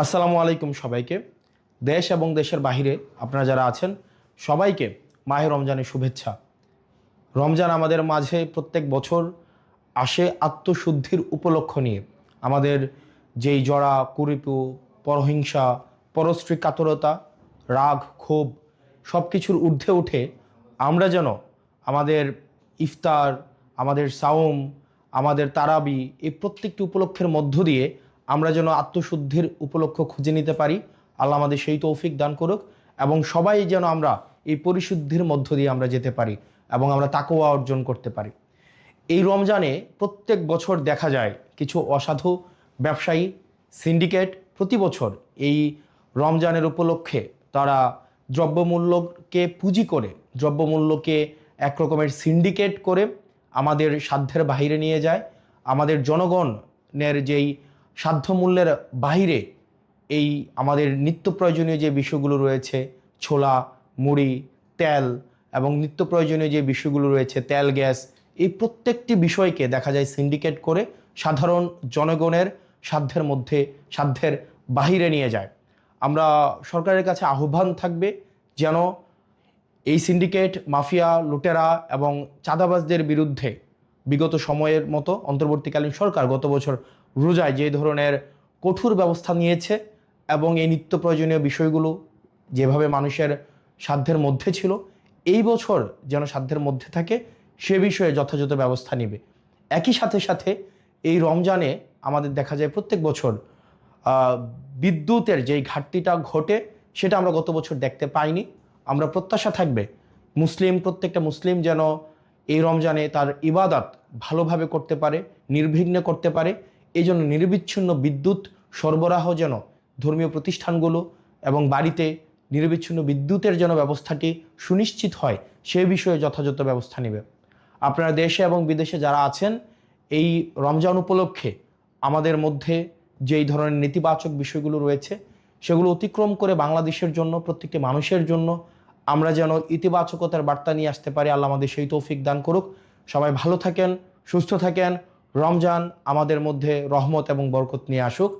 আসসালামু আলাইকুম সবাইকে। দেশ এবং দেশের বাহিরে আপনারা যারা আছেন সবাইকে মাহে রমজানের শুভেচ্ছা। রমজান আমাদের মাঝে প্রত্যেক বছর আসে আত্মশুদ্ধির উপলক্ষ নিয়ে। আমাদের যেই জড়া কুরিপু, পরহিংসা, পরশ্রী কাতরতা, রাগ, ক্ষোভ সব কিছুর ঊর্ধ্বে উঠে আমরা যেন আমাদের ইফতার, আমাদের সাওম, আমাদের তারাবি এই প্রত্যেকটি উপলক্ষের মধ্য দিয়ে আমরা যেন আত্মশুদ্ধির উপলক্ষ খুঁজে নিতে পারি। আল্লাহ আমাদের সেই তৌফিক দান করুক এবং সবাই যেন আমরা এই পরিশুদ্ধির মধ্য দিয়ে আমরা যেতে পারি এবং আমরা তাকওয়া অর্জন করতে পারি। এই রমজানে প্রত্যেক বছর দেখা যায় কিছু অসাধু ব্যবসায়ী সিন্ডিকেট প্রতি বছর এই রমজানের উপলক্ষে তারা দ্রব্যমূল্যকে পুঁজি করে, দ্রব্যমূল্যকে এক রকমের সিন্ডিকেট করে আমাদের সাধ্যের বাহিরে নিয়ে যায়। আমাদের জনগণের যেই সাধ্যমূল্যের বাহিরে এই আমাদের নিত্য প্রয়োজনীয় যে বিষয়গুলো রয়েছে, ছোলা, মুড়ি, তেল এবং নিত্য প্রয়োজনীয় যে বিষয়গুলো রয়েছে, তেল, গ্যাস, এই প্রত্যেকটি বিষয়কে দেখা যায় সিন্ডিকেট করে সাধারণ জনগণের সাধ্যের মধ্যে, সাধ্যের বাহিরে নিয়ে যায়। আমরা সরকারের কাছে আহ্বান থাকবে যেন এই সিন্ডিকেট, মাফিয়া, লুটেরা এবং চাঁদাবাজদের বিরুদ্ধে বিগত সময়ের মতো অন্তর্বর্তীকালীন সরকার গত বছর রোজায় যে ধরনের কঠোর ব্যবস্থা নিয়েছে এবং এই নিত্য প্রয়োজনীয় বিষয়গুলো যেভাবে মানুষের সাধ্যের মধ্যে ছিল, এই বছর যেন সাধ্যের মধ্যে থাকে সে বিষয়ে যথাযথ ব্যবস্থা নেবে। একই সাথে সাথে এই রমজানে আমাদের দেখা যায় প্রত্যেক বছর বিদ্যুতের যেই ঘাটতিটা ঘটে সেটা আমরা গত বছর দেখতে পাইনি। আমরা প্রত্যাশা থাকবে প্রত্যেকটা মুসলিম যেন এই রমজানে তার ইবাদত ভালোভাবে করতে পারে, নির্বিঘ্নে করতে পারে। এই জন্য নিরবিচ্ছিন্ন বিদ্যুৎ সরবরাহ যেন ধর্মীয় প্রতিষ্ঠানগুলো এবং বাড়িতে নিরবিচ্ছিন্ন বিদ্যুতের যেন ব্যবস্থাটি সুনিশ্চিত হয় সে বিষয়ে যথাযথ ব্যবস্থা নেবে। আপনারা দেশে এবং বিদেশে যারা আছেন এই রমজান উপলক্ষে আমাদের মধ্যে যেই ধরনের নেতিবাচক বিষয়গুলো রয়েছে সেগুলো অতিক্রম করে বাংলাদেশের জন্য, প্রত্যেকটি মানুষের জন্য আমরা যেন ইতিবাচকতার বার্তা নিয়ে আসতে পারি। আল্লাহ আমাদের সেই তৌফিক দান করুক। সবাই ভালো থাকেন, সুস্থ থাকেন। রমজান আমাদের মধ্যে রহমত এবং বরকত নিয়ে আসুক।